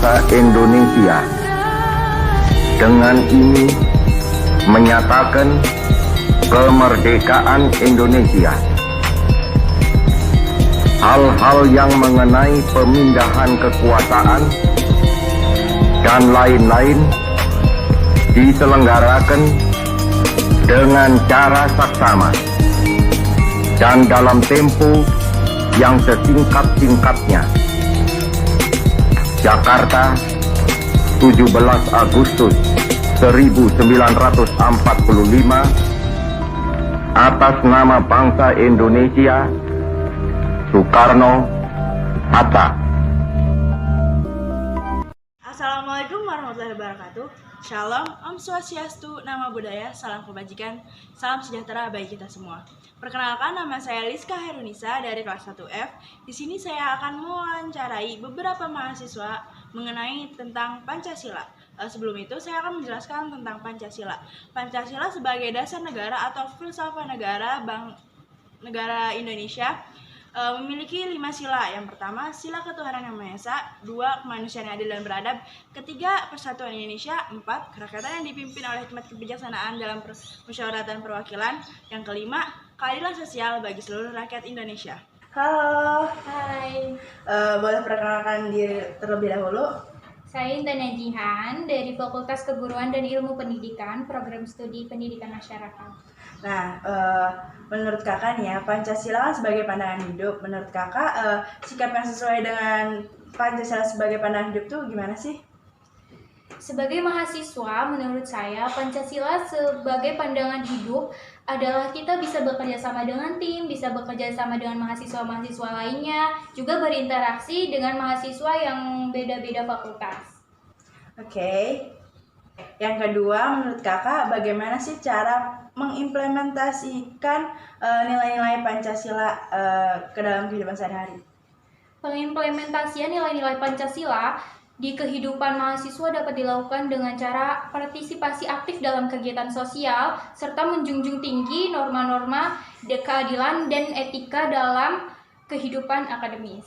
bangsa Indonesia. Dengan ini menyatakan kemerdekaan Indonesia. Hal-hal yang mengenai pemindahan kekuasaan dan lain-lain diselenggarakan dengan cara saksama dan dalam tempo yang sesingkat-singkatnya. Jakarta, 17 Agustus 1945, atas nama bangsa Indonesia, Soekarno Hatta. Assalamualaikum warahmatullahi wabarakatuh. Shalom, Om Swastiastu, Nama Budaya, Salam Kebajikan, Salam Sejahtera bagi kita semua. Perkenalkan, nama saya Liska Herunisa dari kelas 1F. Di sini saya akan mewawancarai beberapa mahasiswa mengenai tentang Pancasila. Sebelum itu, saya akan menjelaskan tentang Pancasila. Pancasila sebagai dasar negara atau filsafat negara Indonesia memiliki 5 sila. Yang pertama, sila ketuhanan yang Maha Esa. 2, kemanusiaan yang adil dan beradab. 3, persatuan Indonesia. 4, kerakyatan yang dipimpin oleh hikmat kebijaksanaan dalam musyawaratan perwakilan. Yang kelima, keadilan sosial bagi seluruh rakyat Indonesia. Halo. Hai, Boleh perkenalkan diri terlebih dahulu? saya Intan Najihan dari Fakultas Keguruan dan Ilmu Pendidikan, Program Studi Pendidikan Masyarakat. Nah, menurut kakak nih ya, Pancasila kan sebagai pandangan hidup. Menurut kakak, sikap yang sesuai dengan Pancasila sebagai pandangan hidup tuh gimana sih? Sebagai mahasiswa, menurut saya Pancasila sebagai pandangan hidup adalah kita bisa bekerja sama dengan tim, bisa bekerja sama dengan mahasiswa-mahasiswa lainnya, juga berinteraksi dengan mahasiswa yang beda-beda fakultas. Oke. Yang kedua, menurut kakak, bagaimana sih cara mengimplementasikan nilai-nilai Pancasila ke dalam kehidupan sehari-hari? Pengimplementasian nilai-nilai Pancasila di kehidupan mahasiswa dapat dilakukan dengan cara partisipasi aktif dalam kegiatan sosial, serta menjunjung tinggi norma-norma keadilan dan etika dalam kehidupan akademis.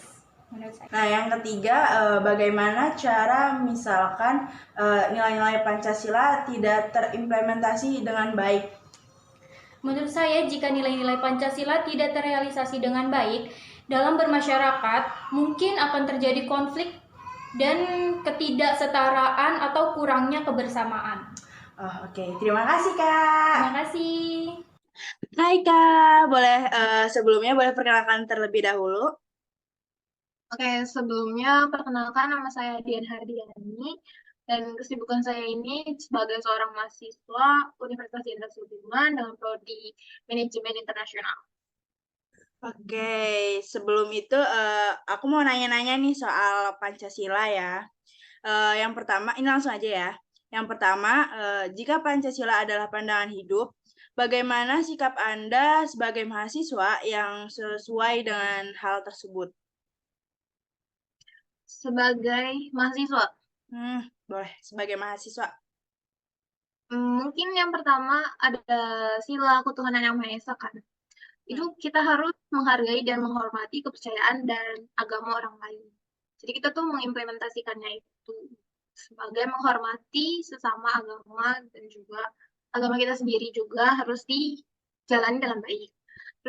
Menurut saya. Nah, yang ketiga, bagaimana cara misalkan nilai-nilai Pancasila tidak terimplementasi dengan baik? Menurut saya, jika nilai-nilai Pancasila tidak terrealisasi dengan baik dalam bermasyarakat, mungkin akan terjadi konflik dan ketidaksetaraan atau kurangnya kebersamaan. Oke. Terima kasih, Kak. Terima kasih. Hai, Kak. Sebelumnya boleh perkenalkan terlebih dahulu? Oke, sebelumnya perkenalkan nama saya Dian Hardiani dan kesibukan saya ini sebagai seorang mahasiswa Universitas Jenderal Sudirman dengan prodi Manajemen Internasional. Oke, sebelum itu aku mau nanya-nanya nih soal Pancasila ya. Yang pertama, ini langsung aja ya. Yang pertama, jika Pancasila adalah pandangan hidup, bagaimana sikap Anda sebagai mahasiswa yang sesuai dengan hal tersebut? Sebagai mahasiswa, Boleh, sebagai mahasiswa. mungkin yang pertama ada sila ketuhanan yang Maha Esa kan. Itu kita harus menghargai dan menghormati kepercayaan dan agama orang lain. Jadi kita tuh mengimplementasikannya itu sebagai menghormati sesama agama dan juga agama kita sendiri juga harus dijalani dengan baik.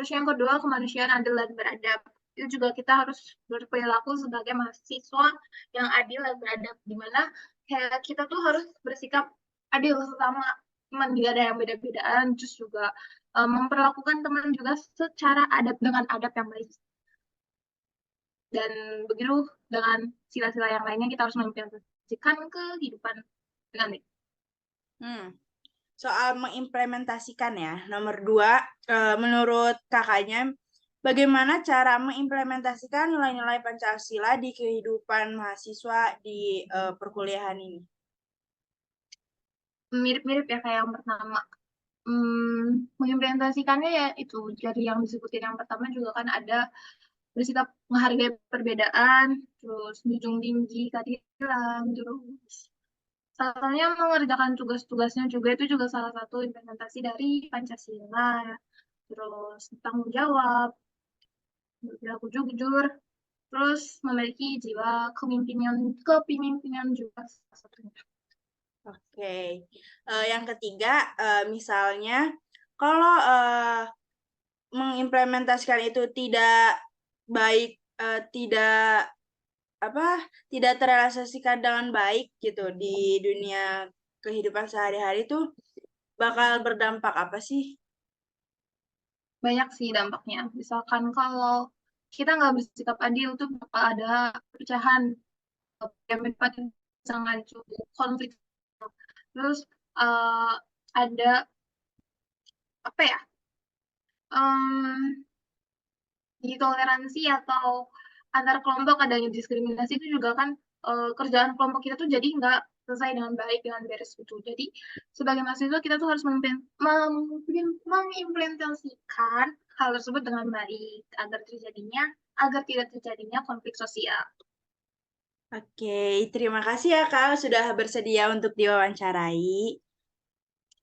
Terus yang kedua, kemanusiaan adil dan beradab. Itu juga kita harus berperilaku sebagai mahasiswa yang adil dan beradab, di mana kayak kita tuh harus bersikap adil sesama teman, tidak ada yang beda-bedaan, terus juga memperlakukan teman juga secara dengan adab yang baik. Dan begitu dengan sila-sila yang lainnya kita harus mengimplementasikan kehidupan dengan baik. Soal mengimplementasikan ya, nomor 2, menurut kakaknya, bagaimana cara mengimplementasikan nilai-nilai Pancasila di kehidupan mahasiswa di perkuliahan ini? Mirip-mirip ya kayak yang pertama. Mengimplementasikannya ya itu dari yang disebutin yang pertama juga kan ada bersikap menghargai perbedaan, terus menjunjung tinggi keadilan, terus satunya mengerjakan tugas-tugasnya juga itu juga salah satu implementasi dari Pancasila. Terus tanggung jawab, berperilaku jujur, terus memiliki jiwa kepemimpinan juga salah satunya. Oke. Yang ketiga, misalnya kalau mengimplementasikan itu tidak baik, tidak terrealisasikan dengan baik gitu di dunia kehidupan sehari-hari itu bakal berdampak apa sih? Banyak sih dampaknya. Misalkan kalau kita nggak bersikap adil tuh bakal ada perpecahan, yang bisa ngacu konflik. Terus ada apa ya? Toleransi atau antar kelompok adanya diskriminasi itu juga kan kerjaan kelompok kita tuh jadi nggak selesai dengan baik dengan beres gitu. Jadi sebagai mahasiswa kita tuh harus mengimplementasikan hal tersebut dengan baik agar tidak terjadinya konflik sosial. Oke, terima kasih ya Kak sudah bersedia untuk diwawancarai.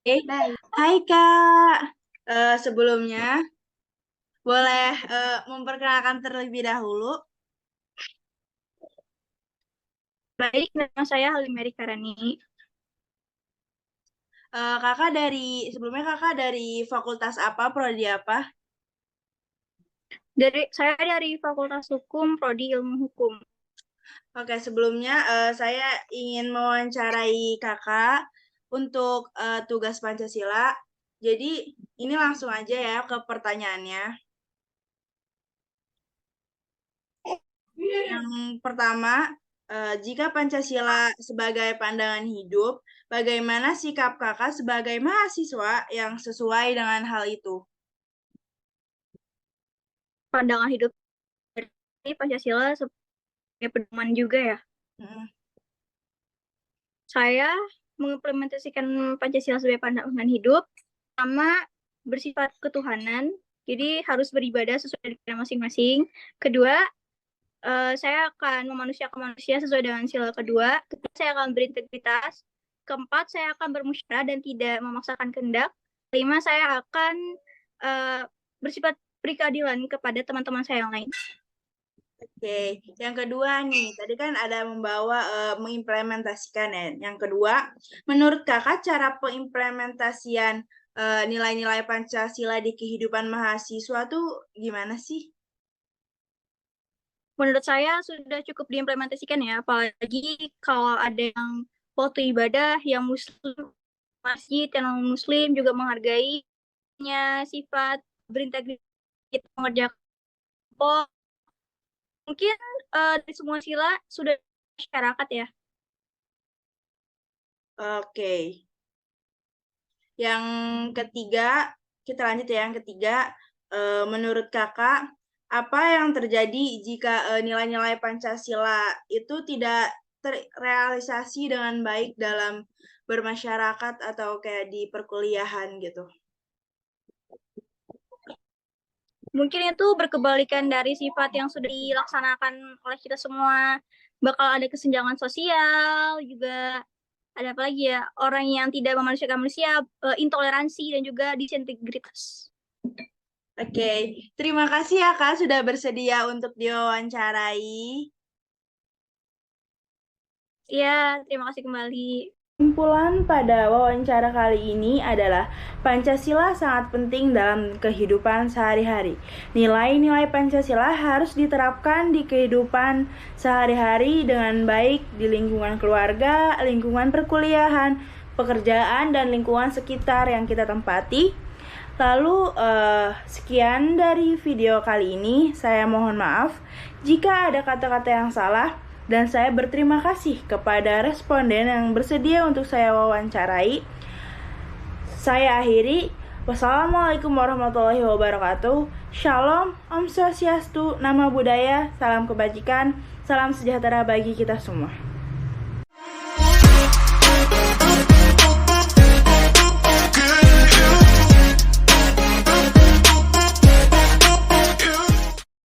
Baik. Hai Kak, sebelumnya boleh memperkenalkan terlebih dahulu. Baik, nama saya Halimeri Karani. Sebelumnya kakak dari fakultas apa, prodi apa? Saya dari Fakultas Hukum, Prodi Ilmu Hukum. Oke, sebelumnya saya ingin mewawancarai kakak untuk tugas Pancasila. Jadi ini langsung aja ya ke pertanyaannya. Yang pertama, jika Pancasila sebagai pandangan hidup, bagaimana sikap kakak sebagai mahasiswa yang sesuai dengan hal itu? Pandangan hidup dari Pancasila sebagai pedoman juga ya. Saya mengimplementasikan Pancasila sebagai pandangan hidup, pertama bersifat ketuhanan, jadi harus beribadah sesuai dengan masing-masing. Kedua, saya akan memanusiakan manusia sesuai dengan sila kedua. Ketiga, saya akan berintegritas. Keempat, saya akan bermusyawarah dan tidak memaksakan kehendak. Kelima, saya akan bersifat beri keadilan kepada teman-teman saya yang lain. Oke, yang kedua nih, tadi kan ada mengimplementasikan ya. Yang kedua, menurut kakak cara pengimplementasian nilai-nilai Pancasila di kehidupan mahasiswa tuh gimana sih? Menurut saya sudah cukup diimplementasikan ya, apalagi kalau ada yang waktu ibadah yang muslim, masjid yang non-muslim juga menghargainya, sifat berintegritas, mengerjakan kelompok. Mungkin di semua sila sudah masyarakat ya. Oke. Yang ketiga, kita lanjut ya. Yang ketiga, menurut kakak, apa yang terjadi jika nilai-nilai Pancasila itu tidak terrealisasi dengan baik dalam bermasyarakat atau kayak di perkuliahan gitu? Mungkin itu berkebalikan dari sifat yang sudah dilaksanakan oleh kita semua. Bakal ada kesenjangan sosial, juga ada apa lagi ya, orang yang tidak memanusiakan manusia, intoleransi dan juga disintegritas. Oke, terima kasih ya Kak sudah bersedia untuk diwawancarai. Iya, terima kasih kembali. Kesimpulan pada wawancara kali ini adalah Pancasila sangat penting dalam kehidupan sehari-hari. Nilai-nilai Pancasila harus diterapkan di kehidupan sehari-hari dengan baik di lingkungan keluarga, lingkungan perkuliahan, pekerjaan, dan lingkungan sekitar yang kita tempati. Lalu, sekian dari video kali ini. Saya mohon maaf jika ada kata-kata yang salah. Dan saya berterima kasih kepada responden yang bersedia untuk saya wawancarai. Saya akhiri. Wassalamualaikum warahmatullahi wabarakatuh. Shalom, Om Swastiastu, Nama Budaya, salam kebajikan, salam sejahtera bagi kita semua.